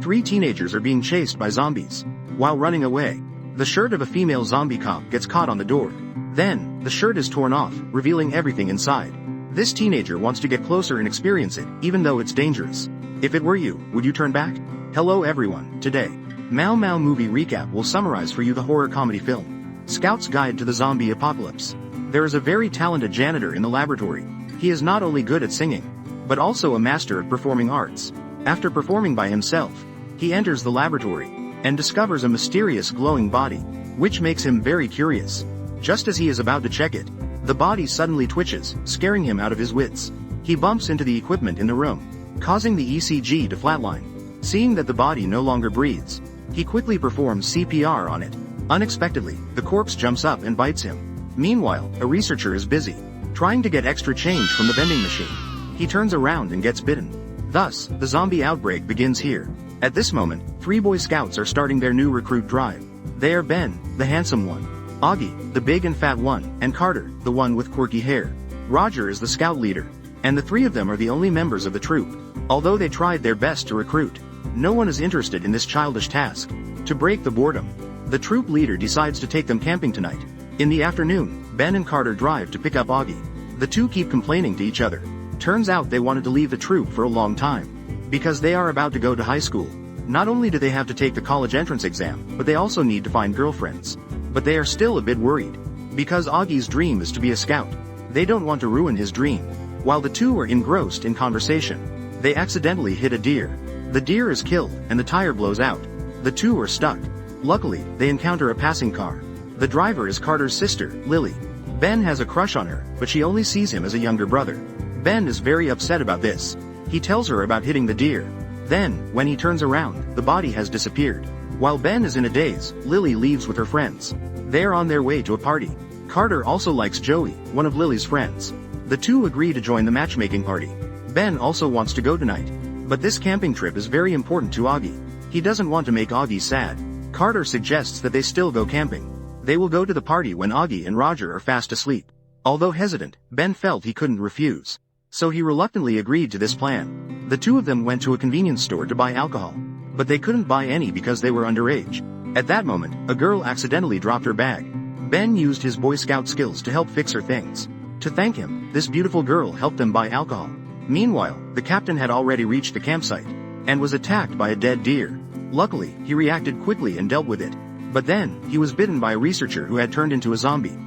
Three teenagers are being chased by zombies. While running away, the shirt of a female zombie cop gets caught on the door. Then, the shirt is torn off, revealing everything inside. This teenager wants to get closer and experience it, even though it's dangerous. If it were you, would you turn back? Hello everyone, today, Mao Mao Movie Recap will summarize for you the horror comedy film, Scout's Guide to the Zombie Apocalypse. There is a very talented janitor in the laboratory. He is not only good at singing, but also a master at performing arts. After performing by himself, he enters the laboratory, and discovers a mysterious glowing body, which makes him very curious. Just as he is about to check it, the body suddenly twitches, scaring him out of his wits. He bumps into the equipment in the room, causing the ECG to flatline. Seeing that the body no longer breathes, he quickly performs CPR on it. Unexpectedly, the corpse jumps up and bites him. Meanwhile, a researcher is busy, trying to get extra change from the vending machine. He turns around and gets bitten. Thus, the zombie outbreak begins here. At this moment, 3 Boy Scouts are starting their new recruit drive. They are Ben, the handsome one, Augie, the big and fat one, and Carter, the one with quirky hair. Roger is the scout leader, and the 3 of them are the only members of the troop. Although they tried their best to recruit, no one is interested in this childish task. To break the boredom, the troop leader decides to take them camping tonight. In the afternoon, Ben and Carter drive to pick up Augie. The two keep complaining to each other. Turns out they wanted to leave the troop for a long time, because they are about to go to high school. Not only do they have to take the college entrance exam, but they also need to find girlfriends. But they are still a bit worried, because Augie's dream is to be a scout. They don't want to ruin his dream. While the two are engrossed in conversation, they accidentally hit a deer. The deer is killed, and the tire blows out. The two are stuck. Luckily, they encounter a passing car. The driver is Carter's sister, Lily. Ben has a crush on her, but she only sees him as a younger brother. Ben is very upset about this. He tells her about hitting the deer. Then, when he turns around, the body has disappeared. While Ben is in a daze, Lily leaves with her friends. They are on their way to a party. Carter also likes Joey, one of Lily's friends. The two agree to join the matchmaking party. Ben also wants to go tonight. But this camping trip is very important to Augie. He doesn't want to make Augie sad. Carter suggests that they still go camping. They will go to the party when Augie and Roger are fast asleep. Although hesitant, Ben felt he couldn't refuse. So he reluctantly agreed to this plan. The two of them went to a convenience store to buy alcohol. But they couldn't buy any because they were underage. At that moment, a girl accidentally dropped her bag. Ben used his Boy Scout skills to help fix her things. To thank him, this beautiful girl helped them buy alcohol. Meanwhile, the captain had already reached the campsite, and was attacked by a dead deer. Luckily, he reacted quickly and dealt with it. But then, he was bitten by a researcher who had turned into a zombie.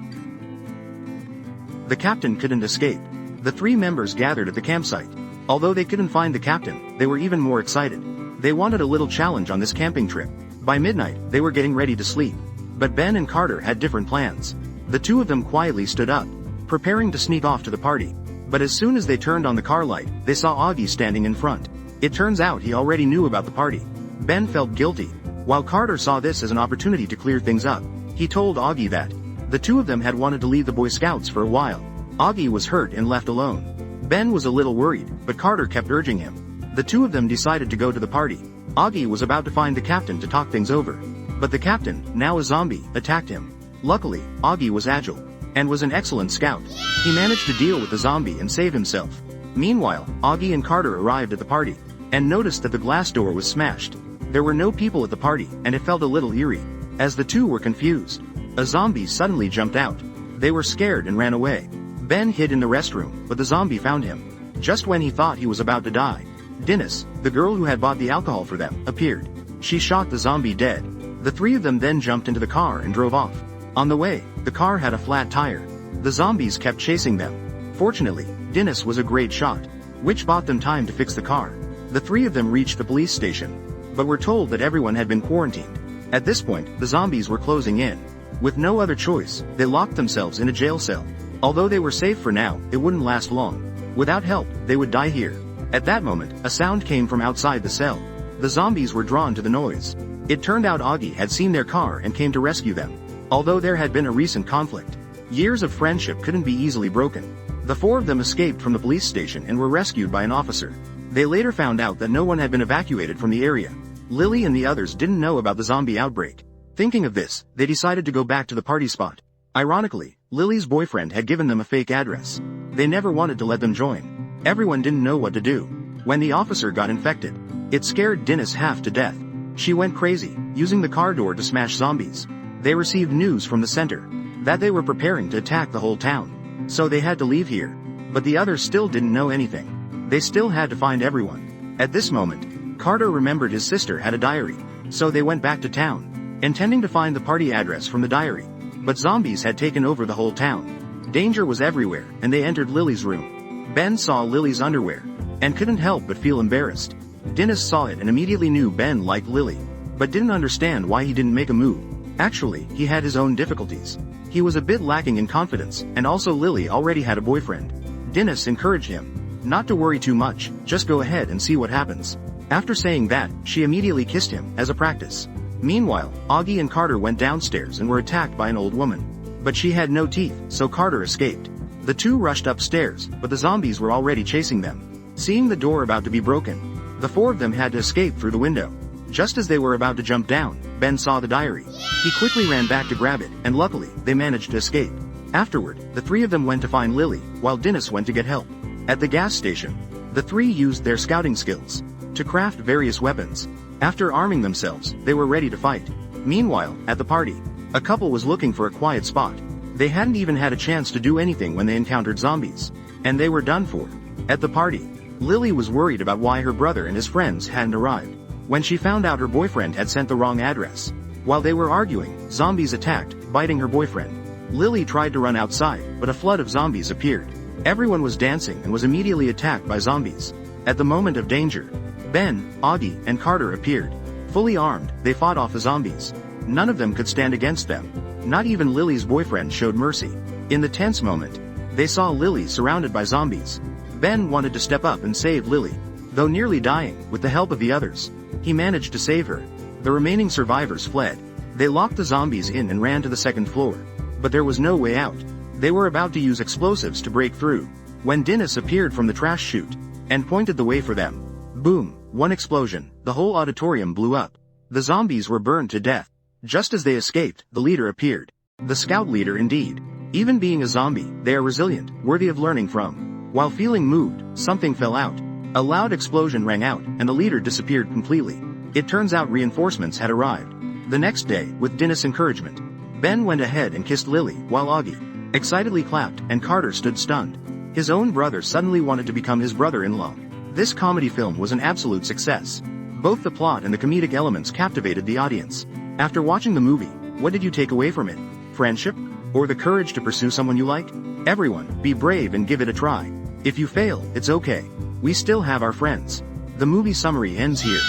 The captain couldn't escape. The 3 members gathered at the campsite. Although they couldn't find the captain, they were even more excited. They wanted a little challenge on this camping trip. By midnight, they were getting ready to sleep. But Ben and Carter had different plans. The 2 of them quietly stood up, preparing to sneak off to the party. But as soon as they turned on the car light, they saw Augie standing in front. It turns out he already knew about the party. Ben felt guilty, while Carter saw this as an opportunity to clear things up. He told Augie that the 2 of them had wanted to leave the Boy Scouts for a while. Augie was hurt and left alone. Ben was a little worried, but Carter kept urging him. The 2 of them decided to go to the party. Augie was about to find the captain to talk things over. But the captain, now a zombie, attacked him. Luckily, Augie was agile, and was an excellent scout. He managed to deal with the zombie and save himself. Meanwhile, Augie and Carter arrived at the party, and noticed that the glass door was smashed. There were no people at the party, and it felt a little eerie. As the two were confused, a zombie suddenly jumped out. They were scared and ran away. Ben hid in the restroom, but the zombie found him. Just when he thought he was about to die, Dennis, the girl who had bought the alcohol for them, appeared. She shot the zombie dead. The 3 of them then jumped into the car and drove off. On the way, the car had a flat tire. The zombies kept chasing them. Fortunately, Dennis was a great shot, which bought them time to fix the car. The 3 of them reached the police station, but were told that everyone had been quarantined. At this point, the zombies were closing in. With no other choice, they locked themselves in a jail cell. Although they were safe for now, it wouldn't last long. Without help, they would die here. At that moment, a sound came from outside the cell. The zombies were drawn to the noise. It turned out Augie had seen their car and came to rescue them. Although there had been a recent conflict, years of friendship couldn't be easily broken. The 4 of them escaped from the police station and were rescued by an officer. They later found out that no one had been evacuated from the area. Lily and the others didn't know about the zombie outbreak. Thinking of this, they decided to go back to the party spot. Ironically, Lily's boyfriend had given them a fake address. They never wanted to let them join. Everyone didn't know what to do. When the officer got infected, It scared Dennis half to death. She went crazy, using the car door to smash zombies. They received news from the center that they were preparing to attack the whole town. So they had to leave here. But the others still didn't know anything. They still had to find everyone. At this moment, Carter remembered his sister had a diary. So they went back to town, intending to find the party address from the diary. But zombies had taken over the whole town. Danger was everywhere, and they entered Lily's room. Ben saw Lily's underwear, and couldn't help but feel embarrassed. Dennis saw it and immediately knew Ben liked Lily, but didn't understand why he didn't make a move. Actually, he had his own difficulties. He was a bit lacking in confidence, and also Lily already had a boyfriend. Dennis encouraged him not to worry too much, just go ahead and see what happens. After saying that, she immediately kissed him, as a practice. Meanwhile, Augie and Carter went downstairs and were attacked by an old woman. But she had no teeth, so Carter escaped. The two rushed upstairs, but the zombies were already chasing them. Seeing the door about to be broken, the four of them had to escape through the window. Just as they were about to jump down, Ben saw the diary. He quickly ran back to grab it, and luckily, they managed to escape. Afterward, the three of them went to find Lily, while Dennis went to get help. At the gas station, the three used their scouting skills to craft various weapons. After arming themselves, they were ready to fight. Meanwhile, at the party, a couple was looking for a quiet spot. They hadn't even had a chance to do anything when they encountered zombies. And they were done for. At the party, Lily was worried about why her brother and his friends hadn't arrived. When she found out her boyfriend had sent the wrong address. While they were arguing, zombies attacked, biting her boyfriend. Lily tried to run outside, but a flood of zombies appeared. Everyone was dancing and was immediately attacked by zombies. At the moment of danger, Ben, Augie, and Carter appeared. Fully armed, they fought off the zombies. None of them could stand against them. Not even Lily's boyfriend showed mercy. In the tense moment, they saw Lily surrounded by zombies. Ben wanted to step up and save Lily. Though nearly dying, with the help of the others, he managed to save her. The remaining survivors fled. They locked the zombies in and ran to the second floor. But there was no way out. They were about to use explosives to break through, when Dennis appeared from the trash chute, and pointed the way for them. Boom! One explosion, the whole auditorium blew up. The zombies were burned to death. Just as they escaped, the leader appeared. The scout leader indeed. Even being a zombie, they are resilient, worthy of learning from. While feeling moved, something fell out. A loud explosion rang out, and the leader disappeared completely. It turns out reinforcements had arrived. The next day, with Dennis' encouragement, Ben went ahead and kissed Lily, while Augie excitedly clapped, and Carter stood stunned. His own brother suddenly wanted to become his brother-in-law. This comedy film was an absolute success. Both the plot and the comedic elements captivated the audience. After watching the movie, what did you take away from it? Friendship? Or the courage to pursue someone you like? Everyone, be brave and give it a try. If you fail, it's okay. We still have our friends. The movie summary ends here.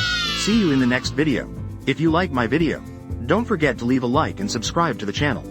See you in the next video. If you like my video, don't forget to leave a like and subscribe to the channel.